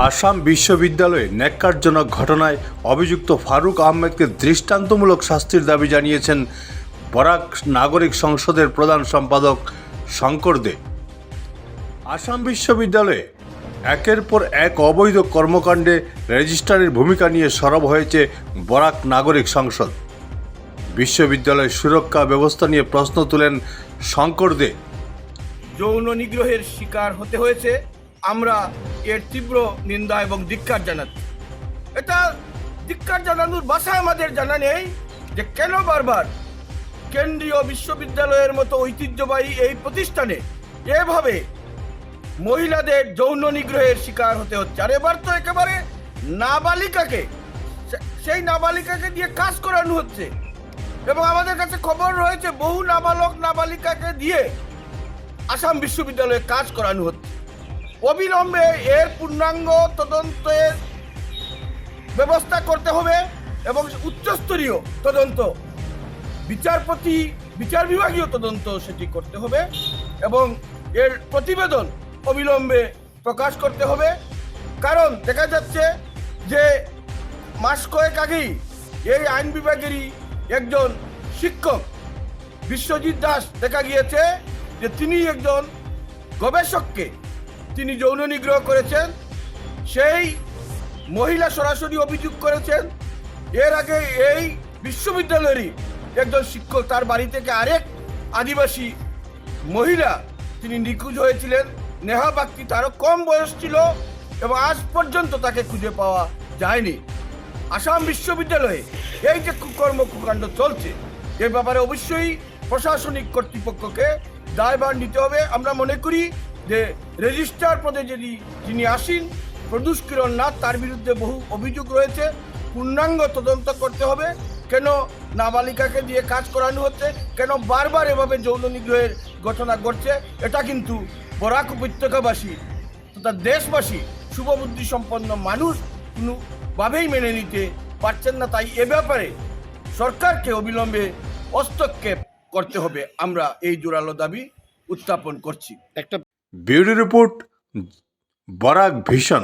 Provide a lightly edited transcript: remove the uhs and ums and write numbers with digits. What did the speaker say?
আসাম বিশ্ববিদ্যালয়ে ন্যাক্কারজনক ঘটনায় অভিযুক্ত ফারুক আহমেদকে দৃষ্টান্তমূলক শাস্তির দাবি জানিয়েছেন বরাক নাগরিক সংসদের প্রধান সম্পাদক শঙ্কর দে। আসাম বিশ্ববিদ্যালয়ে একের পর এক অবৈধ কর্মকাণ্ডে রেজিস্ট্রারের ভূমিকা নিয়ে সরব হয়েছে বরাক নাগরিক সংসদ। বিশ্ববিদ্যালয়ের সুরক্ষা ব্যবস্থা নিয়ে প্রশ্ন তুলেন শঙ্কর দে। যৌন নিগ্রহের শিকার হতে হয়েছে, আমরা এর তীব্র নিন্দা এবং ধিক্কার জানাচ্ছি। এটা ধিক্কার জানানোর ভাষা আমাদের জানা নেই যে কেন বারবার কেন্দ্রীয় বিশ্ববিদ্যালয়ের মতো ঐতিহ্যবাহী এই প্রতিষ্ঠানে এভাবে মহিলাদের যৌন নিগ্রহের শিকার হতে হচ্ছে। আর এবার তো একেবারে নাবালিকাকে, সেই নাবালিকাকে দিয়ে কাজ করানো হচ্ছে এবং আমাদের কাছে খবর রয়েছে বহু নাবালক নাবালিকাকে দিয়ে আসাম বিশ্ববিদ্যালয়ে কাজ করানো হচ্ছে। অবিলম্বে এর পূর্ণাঙ্গ তদন্তের ব্যবস্থা করতে হবে এবং উচ্চস্তরীয় তদন্ত, বিচার বিভাগীয় তদন্ত সেটি করতে হবে এবং এর প্রতিবেদন অবিলম্বে প্রকাশ করতে হবে। কারণ দেখা যাচ্ছে যে মাস কয়েক আগেই এই আইন বিভাগেরই একজন শিক্ষক বিশ্বজিৎ দাস দেখা গিয়েছে যে তিনি একজন গবেষককে তিনি যৌন নিগ্রহ করেছেন। সেই মহিলা সরাসরি অভিযোগ করেছেন। এর আগে এই বিশ্ববিদ্যালয়েরই একজন শিক্ষক, তার বাড়ি থেকে আরেক আদিবাসী মহিলা তিনি নিখোঁজ হয়েছিলেন। নেহা বাগচি, তারও কম বয়স ছিল এবং আজ পর্যন্ত তাকে খুঁজে পাওয়া যায়নি। আসাম বিশ্ববিদ্যালয়ে এই যে কুকাণ্ড চলছে, এ ব্যাপারে অবশ্যই প্রশাসনিক কর্তৃপক্ষকে দায়ভার নিতে হবে। আমরা মনে করি যে রেজিস্ট্রার পদে যদি যিনি আসেন প্রদোষ কিরণ নাথ, তার বিরুদ্ধে বহু অভিযোগ রয়েছে, পূর্ণাঙ্গ তদন্ত করতে হবে। কেন নাবালিকাকে দিয়ে কাজ করানো হচ্ছে, কেন বারবার এভাবে যৌন নিগ্রহের ঘটনা ঘটছে, এটা কিন্তু বরাক উপত্যকাবাসী তথা দেশবাসী শুভবুদ্ধি সম্পন্ন মানুষ কোনোভাবেই মেনে নিতে পারছেন না। তাই এ ব্যাপারে সরকারকে অবিলম্বে হস্তক্ষেপ করতে হবে। আমরা এই জোরালো দাবি উত্থাপন করছি। একটা ব্যুরো রিপোর্ট, বরাক ভিশন।